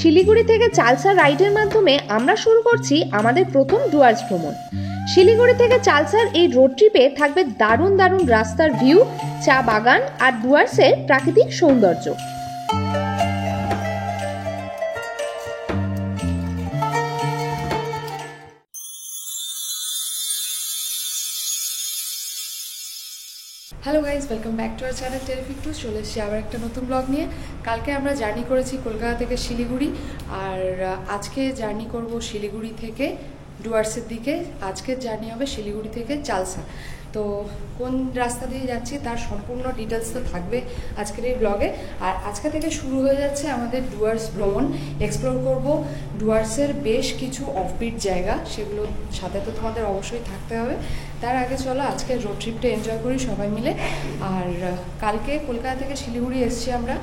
শিলিগুড়ি থেকে চালসা রাইডের মাধ্যমে আমরা শুরু করছি আমাদের প্রথম ডুয়ার্স ভ্রমণ। শিলিগুড়ি থেকে চালসার এই রোড ট্রিপে থাকবে দারুণ দারুণ রাস্তার ভিউ, চা বাগান আর ডুয়ার্সের প্রাকৃতিক সৌন্দর্য। Hello guys, welcome back to our channel terrific two. চলে এসেছি আবার একটা নতুন ব্লগ নিয়ে। কালকে আমরা জার্নি করেছি কলকাতা থেকে শিলিগুড়ি, আর আজকে জার্নি করব শিলিগুড়ি থেকে ডুয়ার্সের দিকে। আজকের জার্নি হবে শিলিগুড়ি থেকে চালসা। তো কোন রাস্তা দিয়ে যাচ্ছি তার সম্পূর্ণ ডিটেলস তো থাকবে আজকের এই ব্লগে। আর আজকে থেকে শুরু হয়ে যাচ্ছে আমাদের ডুয়ার্স ভ্রমণ। এক্সপ্লোর করব ডুয়ার্সের বেশ কিছু অফবিট জায়গা, সেগুলোর সাথে তো তোমাদের অবশ্যই থাকতে হবে। তার আগে চলো আজকের রোড ট্রিপটা এনজয় করি সবাই মিলে। আর কালকে কলকাতা থেকে শিলিগুড়ি এসেছি আমরা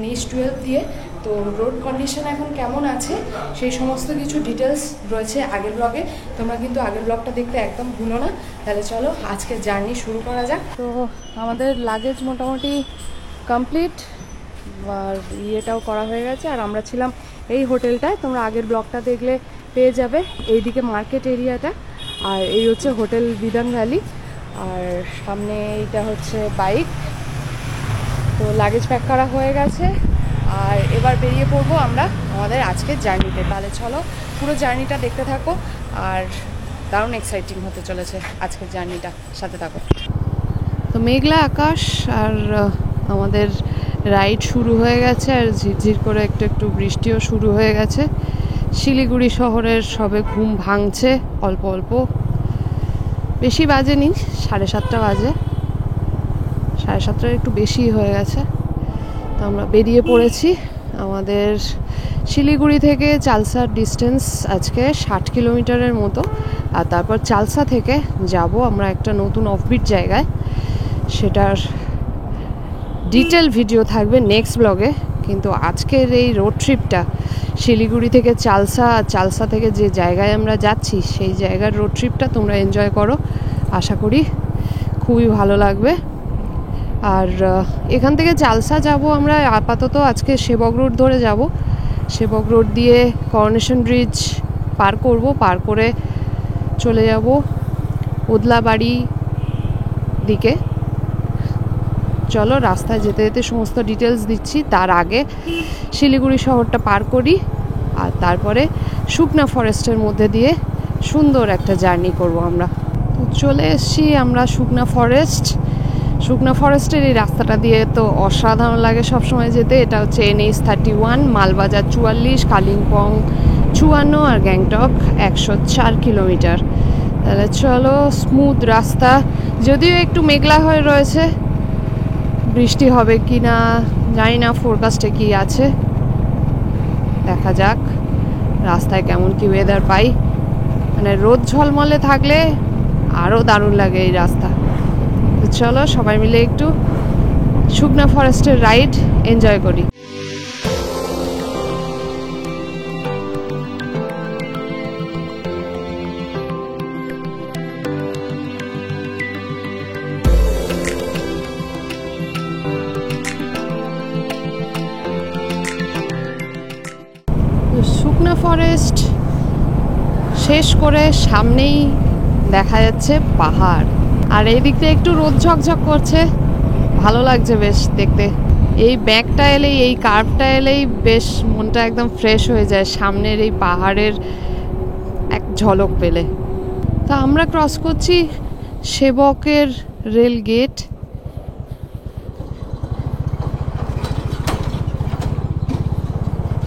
NH-12 দিয়ে। তো রোড কন্ডিশন এখন কেমন আছে সেই সমস্ত কিছু ডিটেলস রয়েছে আগের ব্লগে, তোমরা কিন্তু আগের ব্লগটা দেখতে একদম ভুলো না। তাহলে চলো আজকের জার্নি শুরু করা যাক। তো আমাদের লাগেজ মোটামুটি কমপ্লিট, আর ইয়েটাও করা হয়ে গেছে। আর আমরা ছিলাম এই হোটেলটায়, তোমরা আগের ব্লগটা দেখলে পেয়ে যাবে। এইদিকে মার্কেট এরিয়াটা, আর এই হচ্ছে হোটেল বিধান ভ্যালি, আর সামনে এইটা হচ্ছে বাইক। তো লাগেজ প্যাক করা হয়ে গেছে, আর এবার বেরিয়ে পড়বো আমরা আমাদের আজকের জার্নিতে। তাহলে চলো পুরো জার্নিটা দেখতে থাকো, আর দারুণ এক্সাইটিং হতে চলেছে আজকের জার্নিটা, সাথে থাকো। তো মেঘলা আকাশ, আর আমাদের রাইড শুরু হয়ে গেছে, আর ঝিরঝির করে একটু একটু বৃষ্টিও শুরু হয়ে গেছে। শিলিগুড়ি শহরের সবে ঘুম ভাঙছে অল্প অল্প, বেশি বাজেনি, 7:30 বাজে, 7:30 একটু বেশি হয়ে গেছে। তো আমরা বেরিয়ে পড়েছি। আমাদের শিলিগুড়ি থেকে চালসার ডিস্টেন্স আজকে 60 কিলোমিটারের মতো। আর তারপর চালসা থেকে যাব আমরা একটা নতুন অফবিট জায়গায়, সেটার ডিটেল ভিডিও থাকবে নেক্সট ব্লগে। কিন্তু আজকের এই রোড ট্রিপটা শিলিগুড়ি থেকে চালসা, আর চালসা থেকে যে জায়গায় আমরা যাচ্ছি সেই জায়গার রোড ট্রিপটা তোমরা এনজয় করো, আশা করি খুবই ভালো লাগবে। আর এখান থেকে চালসা যাব আমরা আপাতত আজকে সেবক রোড ধরে যাব। সেবক রোড দিয়ে করোনেশন ব্রিজ পার করব, পার করে চলে যাব ওদলাবাড়ি দিকে। চলো রাস্তায় যেতে যেতে সমস্ত ডিটেলস দিচ্ছি। তার আগে শিলিগুড়ি শহরটা পার করি, আর তারপরে শুকনা ফরেস্টের মধ্যে দিয়ে সুন্দর একটা জার্নি করব আমরা। তো চলে এসেছি আমরা শুকনা ফরেস্ট। শুকনা ফরেস্টের এই রাস্তাটা দিয়ে তো অসাধারণ লাগে সবসময় যেতে। এটা হচ্ছে NH-31, মালবাজার 44, কালিম্পং 54, আর গ্যাংটক 104 কিলোমিটার। তাহলে চলো, স্মুথ রাস্তা, যদিও একটু মেঘলা হয়ে রয়েছে, বৃষ্টি হবে কি না জানি না, ফোরকাস্টে কি আছে দেখা যাক, রাস্তায় কেমন কি ওয়েদার পাই। মানে রোদ ঝলমলে থাকলে আরও দারুণ লাগে এই রাস্তা। তো চলো সবাই মিলে একটু শুকনা ফরেস্টের রাইড এনজয় করি। শুকনা ফরেস্ট শেষ করে সামনেই দেখা যাচ্ছে পাহাড়, আর এই দিকটা একটু রোদ ঝকঝক করছে, ভালো লাগছে বেশ দেখতে। এই ব্যাকটা এলেই, এই কার্ভটা এলেই বেশ মনটা একদম ফ্রেশ হয়ে যায় সামনের এই পাহাড়ের এক ঝলক পেলে। তা আমরা ক্রস করছি সেবকের রেল গেট।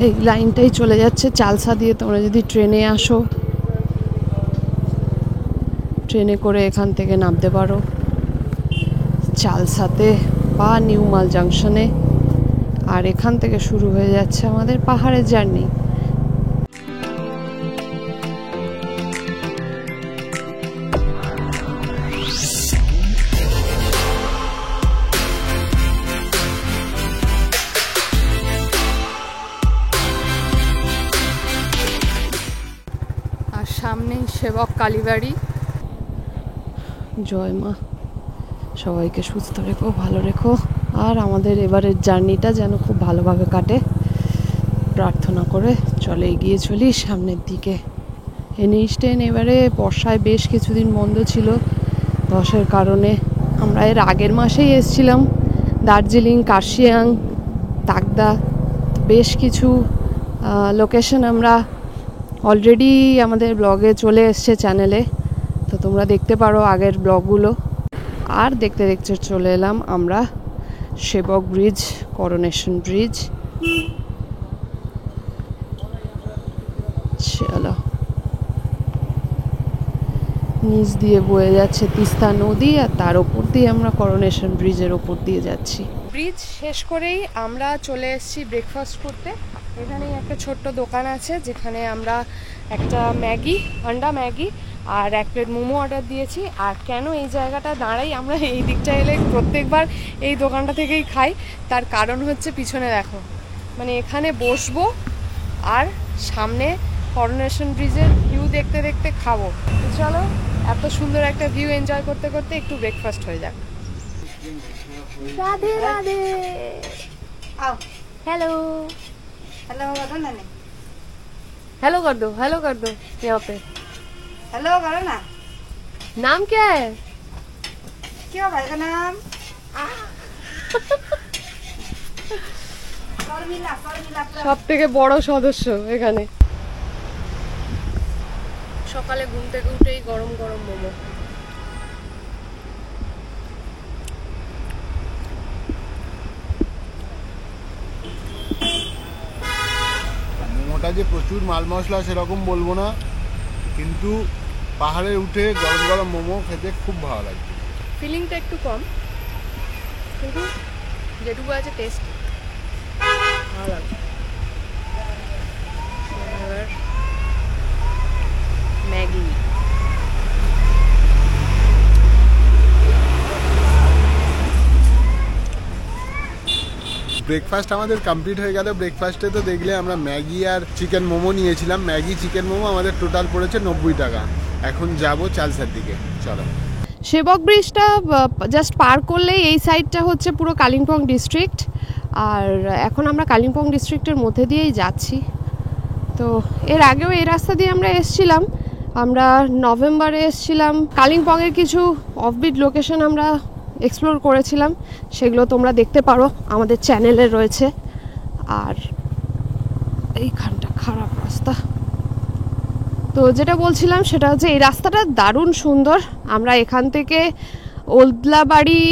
এই লাইনটাই চলে যাচ্ছে চালসা দিয়ে। তোমরা যদি ট্রেনে আসো, ট্রেনে করে এখান থেকে নামতে পারো চালসাতে বা নিউ মাল জাংশনে, আর এখান থেকে শুরু হয়ে যাচ্ছে আমাদের পাহাড়ের জার্নি। আর সামনেই সেবক কালীবাড়ি। জয় মা, সবাইকে সুস্থ রেখো, ভালো রেখো, আর আমাদের এবারের জার্নিটা যেন খুব ভালোভাবে কাটে। প্রার্থনা করে চলে এগিয়ে চলি সামনের দিকে। NH 10 এবারে বর্ষায় বেশ কিছুদিন বন্ধ ছিল ধসের কারণে। আমরা এর আগের মাসেই এসেছিলাম দার্জিলিং, কার্শিয়াং, তাকদা, বেশ কিছু লোকেশন আমরা অলরেডি আমাদের ব্লগে চলে এসছে চ্যানেলে, তো তোমরা দেখতে পারো আগের ব্লগগুলো। আর দেখতে দেখতে চলে এলাম আমরা সেবক ব্রিজ, করোনেশন ব্রিজ। চলো, নিচ দিয়ে বয়ে যাচ্ছে তিস্তা নদী আর তার ওপর দিয়ে আমরা করোনেশন ব্রিজের ওপর দিয়ে যাচ্ছি। ব্রিজ শেষ করেই আমরা চলে এসেছি ব্রেকফাস্ট করতে। এখানেই একটা ছোট্ট দোকান আছে যেখানে আমরা একটা ম্যাগি, আন্ডা ম্যাগি আর এক প্লেট মোমো অর্ডার দিয়েছি। আর কেন এই জায়গাটা দাঁড়াই, আমরা এই দিকটা এলে প্রত্যেকবার এই দোকানটা থেকেই খাই, তার কারণ হচ্ছে পিছনে দেখো, মানে এখানে বসবো আর সামনে করোনেশন ব্রিজের ভিউ দেখতে দেখতে খাবো। চলো, এত সুন্দর একটা ভিউ এনজয় করতে করতে একটু ব্রেকফাস্ট হয়ে যাক। রাধে রাধে। हेलो हेलो करो ना हेलो कर दो, हेलो कर दो। यहाँ पे हेलो करो ना। नाम क्या है? क्या भाई का नाम? সব থেকে বড় সদস্য এখানে। সকালে ঘুম থেকে উঠেই গরম গরম মোমো। মোমোটা যে প্রচুর মাল মশলা সেরকম বলবো না, কিন্তু পাহাড়ে উঠে গরম গরম মোমো খেতে খুব ভালো লাগে। ফিলিংটা একটু কম, কিন্তু যেটুকু আছে টেস্ট ভালো লাগে। ম্যাগি ব্রেকফাস্ট আমাদের কমপ্লিট হয়ে গেল। ব্রেকফাস্টে তো দেখলে আমরা ম্যাগি আর চিকেন মোমো নিয়েছিলাম। ম্যাগি চিকেন মোমো আমাদের টোটাল পড়েছে 90 টাকা। এখন যাব চালসার দিকে, চলো। সেবক ব্রিজটা জাস্ট পার করলেই এই সাইডটা হচ্ছে পুরো কালিম্পং ডিস্ট্রিক্ট, আর এখন আমরা কালিম্পং ডিস্ট্রিক্টের মধ্যে দিয়েই যাচ্ছি। তো এর আগেও এই রাস্তা দিয়ে আমরা এসেছিলাম, আমরা নভেম্বরে এসেছিলাম। কালিম্পংয়ের কিছু অফবিট লোকেশন আমরা এক্সপ্লোর করেছিলাম, সেগুলো তোমরা দেখতে পারো, আমাদের চ্যানেলে রয়েছে। আর এইখানটা খারাপ রাস্তা, তো যেটা বলছিলাম সেটা হচ্ছে এই রাস্তাটা দারুণ সুন্দর। আমরা এখান থেকে ওদলাবাড়ি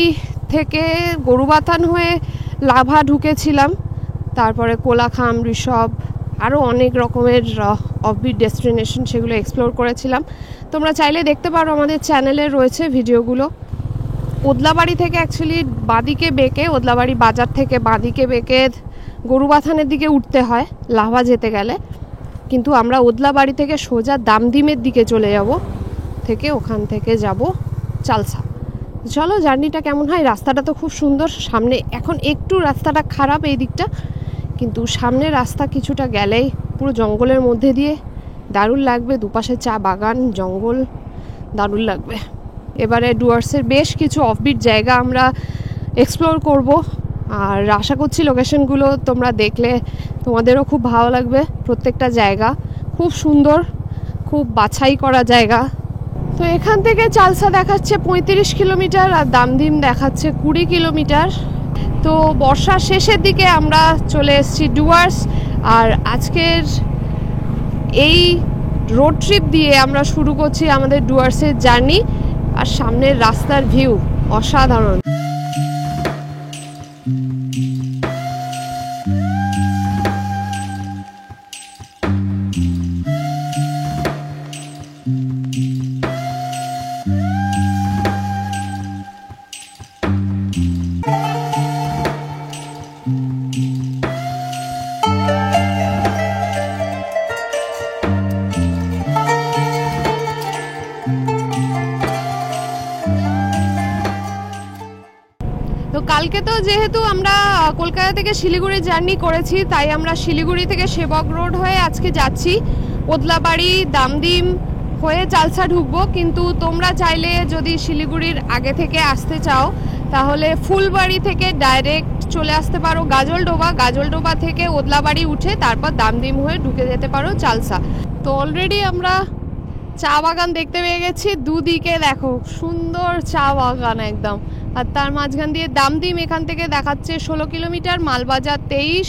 থেকে গরুবাথান হয়ে লাভা ঢুকেছিলাম, তারপরে কোলাখাম, ঋষভ, আরও অনেক রকমের অফবিট ডেস্টিনেশন, সেগুলো এক্সপ্লোর করেছিলাম। তোমরা চাইলে দেখতে পারো, আমাদের চ্যানেলে রয়েছে ভিডিওগুলো। ওদলাবাড়ি থেকে অ্যাকচুয়ালি বাঁদিকে বেঁকে, ওদলাবাড়ি বাজার থেকে বাঁদিকে বেঁকে গরুবাথানের দিকে উঠতে হয় লাভা যেতে গেলে, কিন্তু আমরা ওদলাবাড়ি থেকে সোজা দামদিমের দিকে চলে যাব, থেকে ওখান থেকে যাব চালসা। চলো জার্নিটা কেমন হয়। রাস্তাটা তো খুব সুন্দর, সামনে এখন একটু রাস্তাটা খারাপ এই দিকটা, কিন্তু সামনে রাস্তা কিছুটা গেলেই পুরো জঙ্গলের মধ্যে দিয়ে দারুণ লাগবে। দুপাশে চা বাগান, জঙ্গল, দারুণ লাগবে। এবারে ডুয়ার্সের বেশ কিছু অফবিট জায়গা আমরা এক্সপ্লোর করব, আর আশা করছি লোকেশনগুলো তোমরা দেখলে তোমাদেরও খুব ভালো লাগবে। প্রত্যেকটা জায়গা খুব সুন্দর, খুব বাছাই করা জায়গা। তো এখান থেকে চালসা দেখাচ্ছে 35 কিলোমিটার আর দামদিম দেখাচ্ছে 20 কিলোমিটার। তো বর্ষার শেষের দিকে আমরা চলে এসেছি ডুয়ার্স, আর আজকের এই রোড ট্রিপ দিয়ে আমরা শুরু করছি আমাদের ডুয়ার্সের জার্নি। আর সামনের রাস্তার ভিউ অসাধারণ। তো কালকে তো যেহেতু আমরা কলকাতা থেকে শিলিগুড়ি জার্নি করেছি, তাই আমরা শিলিগুড়ি থেকে সেবক রোড হয়ে আজকে যাচ্ছি ওদলাবাড়ি, দামদিম হয়ে চালসা ঢুকবো। কিন্তু তোমরা চাইলে যদি শিলিগুড়ির আগে থেকে আসতে চাও, তাহলে ফুলবাড়ি থেকে ডাইরেক্ট চলে আসতে পারো গাজলডোবা, গাজলডোবা থেকে ওদলাবাড়ি উঠে তারপর দামদিম হয়ে ঢুকে যেতে পারো চালসা। তো অলরেডি আমরা চা বাগান দেখতে পেয়ে গেছি, দুদিকে দেখো সুন্দর চা বাগান একদম। আর তার মাঝখান দিয়ে দামদিম এখান থেকে দেখাচ্ছে 16 কিলোমিটার, মালবাজার 23।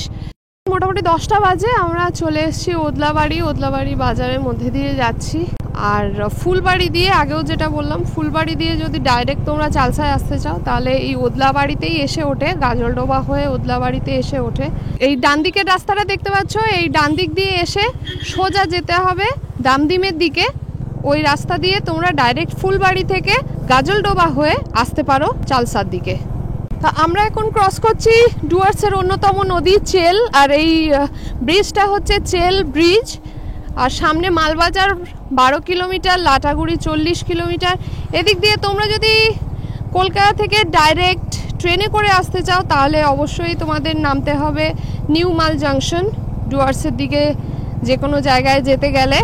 মোটামুটি 10টা বাজে, আমরা চলে এসেছি ওদলাবাড়ি। ওদলাবাড়ি বাজারের মধ্যে দিয়ে যাচ্ছি। আর ফুলবাড়ি দিয়ে, আগেও যেটা বললাম, ফুলবাড়ি দিয়ে যদি ডাইরেক্ট তোমরা চালসায় আসতে চাও তাহলে এই ওদলাবাড়িতেই এসে ওঠে, গাজলডোবা হয়ে ওদলাবাড়িতে এসে ওঠে। এই ডান দিকের রাস্তাটা দেখতে পাচ্ছ, এই ডান দিক দিয়ে এসে সোজা যেতে হবে দামদিমের দিকে। ওই রাস্তা দিয়ে তোমরা ডাইরেক্ট ফুলবাড়ি থেকে গাজলডোবা হয়ে আসতে পারো চালসার দিকে। তা আমরা এখন ক্রস করছি ডুয়ার্সের অন্যতম নদী চেল, আর এই ব্রিজটা হচ্ছে চেল ব্রিজ। আর সামনে মালবাজার 12 কিলোমিটার, লাটাগুড়ি 40 কিলোমিটার। এদিক দিয়ে তোমরা যদি কলকাতা থেকে ডাইরেক্ট ট্রেনে করে আসতে চাও তাহলে অবশ্যই তোমাদের নামতে হবে নিউ মাল জাংশন, ডুয়ার্সের দিকে যে কোনো জায়গায় যেতে গেলে।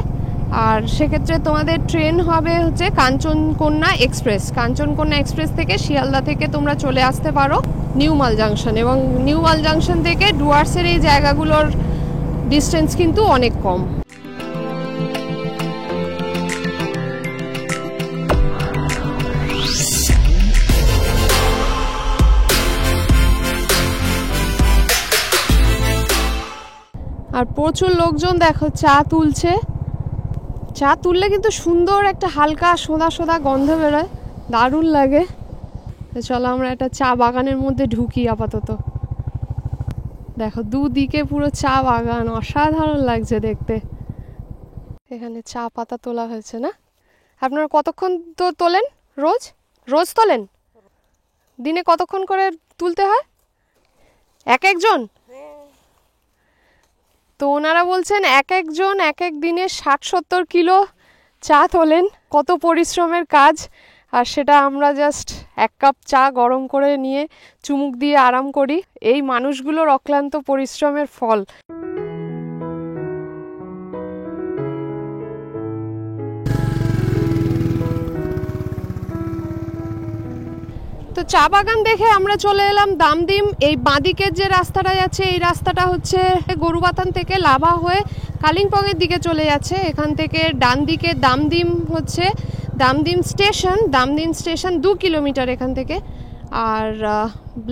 আর সেক্ষেত্রে তোমাদের ট্রেন হবে হচ্ছে কাঞ্চনকন্যা এক্সপ্রেস। কাঞ্চনকন্যা এক্সপ্রেস থেকে শিয়ালদা থেকে তোমরা চলে আসতে পারো নিউ মাল জাংশন। এবং নিউ মাল জাংশন থেকে ডুয়ার্সের এই জায়গাগুলোর ডিস্টেন্স কিন্তু অনেক কম। আর প্রচুর লোকজন দেখো চা তুলছে। চা তুললে কিন্তু সুন্দর একটা হালকা সোদা সোদা গন্ধ বেরোয়, দারুণ লাগে। চলো আমরা একটা চা বাগানের মধ্যে ঢুকি আপাতত। দেখো দুদিকে পুরো চা বাগান, অসাধারণ লাগছে দেখতে। এখানে চা পাতা তোলা হয়েছে না? আপনারা কতক্ষণ তো তোলেন? রোজ রোজ তোলেন? দিনে কতক্ষণ করে তুলতে হয় এক একজন? তো ওনারা বলছেন এক একজন এক এক দিনে 60-70 কিলো চা তোলেন। কত পরিশ্রমের কাজ। আর সেটা আমরা জাস্ট 1 কাপ চা গরম করে নিয়ে চুমুক দিয়ে আরাম করি। এই মানুষগুলোর অক্লান্ত পরিশ্রমের ফল। তো চা বাগান দেখে আমরা চলে এলাম দামদিম। এই বাঁদিকের যে রাস্তাটা যাচ্ছে এই রাস্তাটা হচ্ছে গরুবাথান থেকে লাভা হয়ে কালিম্পংয়ের দিকে চলে যাচ্ছে। এখান থেকে ডান দিকে দামদিম হচ্ছে দামদিম স্টেশন। দামদিম স্টেশন 2 কিলোমিটার এখান থেকে। আর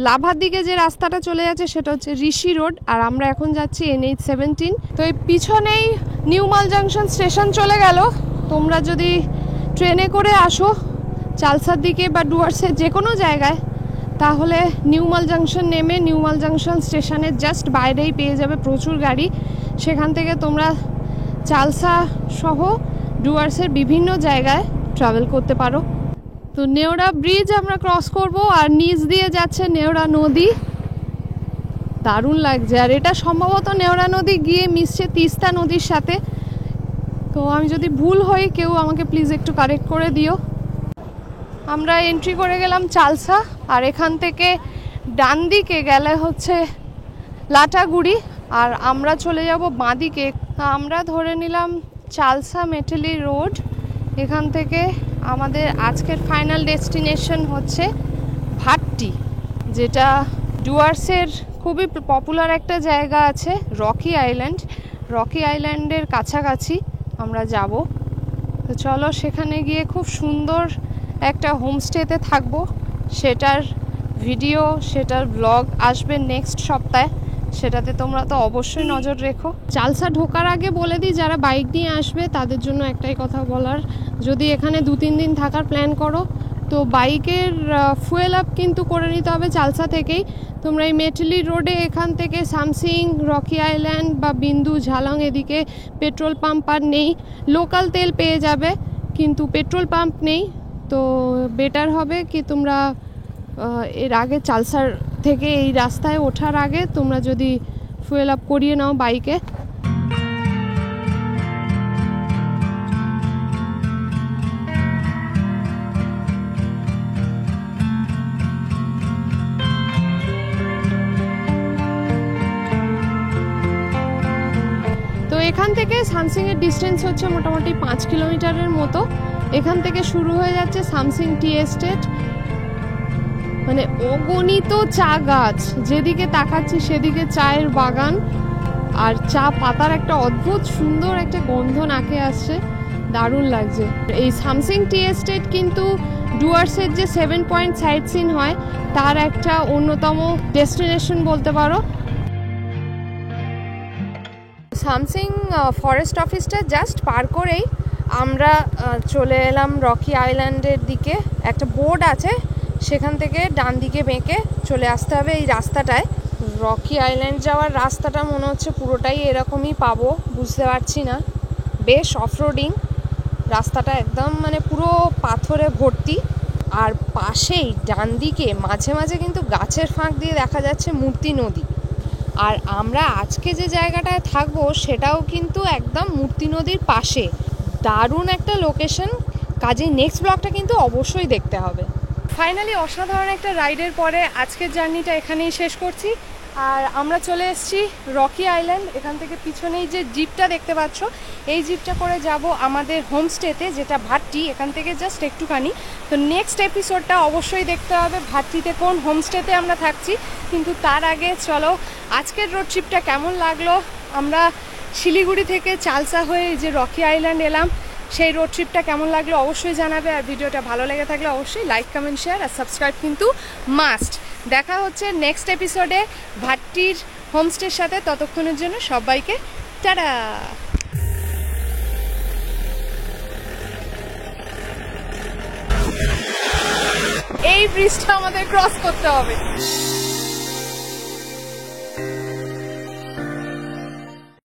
লাভার দিকে যে রাস্তাটা চলে যাচ্ছে সেটা হচ্ছে ঋষি রোড। আর আমরা এখন যাচ্ছি NH-17। তো এই পিছনেই নিউ মাল জাংশন স্টেশন চলে গেল। তোমরা যদি ট্রেনে করে আসো চালসার দিকে বা ডুয়ার্সের যে কোনো জায়গায় তাহলে নিউ মাল জাংশন নেমে নিউ মাল জাংশন স্টেশনের জাস্ট বাইরেই পেয়ে যাবে প্রচুর গাড়ি। সেখান থেকে তোমরা চালসা সহ ডুয়ার্সের বিভিন্ন জায়গায় ট্রাভেল করতে পারো। তো নেওড়া ব্রিজ আমরা ক্রস করব আর নিচ দিয়ে যাচ্ছে নেওড়া নদী। দারুণ লাগছে। আর এটা সম্ভবত নেওড়া নদী গিয়ে মিশছে তিস্তা নদীর সাথে। তো আমি যদি ভুল হই কেউ আমাকে প্লিজ একটু কারেক্ট করে দিও। আমরা এন্ট্রি করে গেলাম চালসা। আর এখান থেকে ডান দিকে গেলে হচ্ছে লাটাগুড়ি। আর আমরা চলে যাব বাঁদিকে। আমরা ধরে নিলাম চালসা মেটেলি রোড। এখান থেকে আমাদের আজকের ফাইনাল ডেস্টিনেশন হচ্ছে ভাট্টি, যেটা ডুয়ার্সের খুবই পপুলার একটা জায়গা আছে রকি আইল্যান্ড। রকি আইল্যান্ডের কাছাকাছি আমরা যাব। তো চলো সেখানে গিয়ে খুব সুন্দর একটা হোমস্টেতে থাকবো। সেটার ভিডিও, সেটার ব্লগ আসবে নেক্সট সপ্তাহে। সেটাতে তোমরা তো অবশ্যই নজর রেখো। চালসা ঢোকার আগে বলে দিই, যারা বাইক নিয়ে আসবে তাদের জন্য একটাই কথা বলার, যদি এখানে 2-3 দিন থাকার প্ল্যান করো তো বাইকের ফুয়েল আপ কিন্তু করে নিতে হবে চালসা থেকেই। তোমরা এই মেটলি রোডে এখান থেকে সামসিং, রকি আইল্যান্ড বা বিন্দু, ঝালং এদিকে পেট্রোল পাম্প আর নেই। লোকাল তেল পেয়ে যাবে কিন্তু পেট্রোল পাম্প নেই। তো বেটার হবে কি তোমরা এর আগে চালসার থেকে এই রাস্তায় ওঠার আগে তোমরা যদি ফুয়েল আপ করিয়ে নাও বাইকে। তো এখান থেকে সামসিংয়ের ডিস্টেন্স হচ্ছে মোটামুটি 5 কিলোমিটারের মতো। এখান থেকে শুরু হয়ে যাচ্ছে সামসিং টি এস্টেট। মানে অগণিত চা গাছ, যেদিকে তাকাচ্ছি সেদিকে চায়ের বাগান, আর চা পাতার একটা অদ্ভুত সুন্দর একটা গন্ধ নাকে আসছে, দারুণ লাগছে। এই সামসিং টি এস্টেট কিন্তু ডুয়ার্সের যে 7 পয়েন্ট সাইট সিন হয় তার একটা অন্যতম ডেস্টিনেশন বলতে পারো। সামসিং ফরেস্ট অফিসটা জাস্ট পার করেই আমরা চলে এলাম রকি আইল্যান্ডের দিকে। একটা বোর্ড আছে, সেখান থেকে ডান দিকে বেঁকে চলে আসতে হবে এই রাস্তাটায়। রকি আইল্যান্ড যাওয়ার রাস্তাটা মনে হচ্ছে পুরোটাই এরকমই পাবো, বুঝতে পারছি না। বেশ অফরোডিং রাস্তাটা, একদম মানে পুরো পাথরে ভর্তি। আর পাশেই ডান দিকে মাঝে মাঝে কিন্তু গাছের ফাঁক দিয়ে দেখা যাচ্ছে মূর্তি নদী। আর আমরা আজকে যে জায়গাটায় থাকবো সেটাও কিন্তু একদম মূর্তি নদীর পাশে। দারুণ একটা লোকেশন, কাজেই নেক্সট ব্লগটা কিন্তু অবশ্যই দেখতে হবে। ফাইনালি অসাধারণ একটা রাইডের পরে আজকের জার্নিটা এখানেই শেষ করছি। আর আমরা চলে এসেছি রকি আইল্যান্ড। এখান থেকে পিছনেই যে জিপটা দেখতে পাচ্ছ, এই জিপটা করে যাব আমাদের হোমস্টেতে, যেটা ভাট্টি, এখান থেকে জাস্ট একটুখানি। তো নেক্সট এপিসোডটা অবশ্যই দেখতে হবে ভাট্টিতে কোন হোমস্টেতে আমরা থাকছি। কিন্তু তার আগে চলো আজকের রোড ট্রিপটা কেমন লাগলো। আমরা শিলিগুড়ি থেকে চালসা হয়ে যে রকি আইল্যান্ড এলাম, সেই রোড ট্রিপটা কেমন লাগলো অবশ্যই জানাবে। আর ভিডিওটা ভালো লেগে থাকলে অবশ্যই লাইক, কমেন্ট, শেয়ার আর সাবস্ক্রাইব কিন্তু মাস্ট। দেখা হচ্ছে নেক্সট এপিসোডে ভাট্টির হোমস্টের সাথে। ততক্ষণের জন্য সবাইকে টাটা। এই ব্রিজটা আমাদের ক্রস করতে হবে।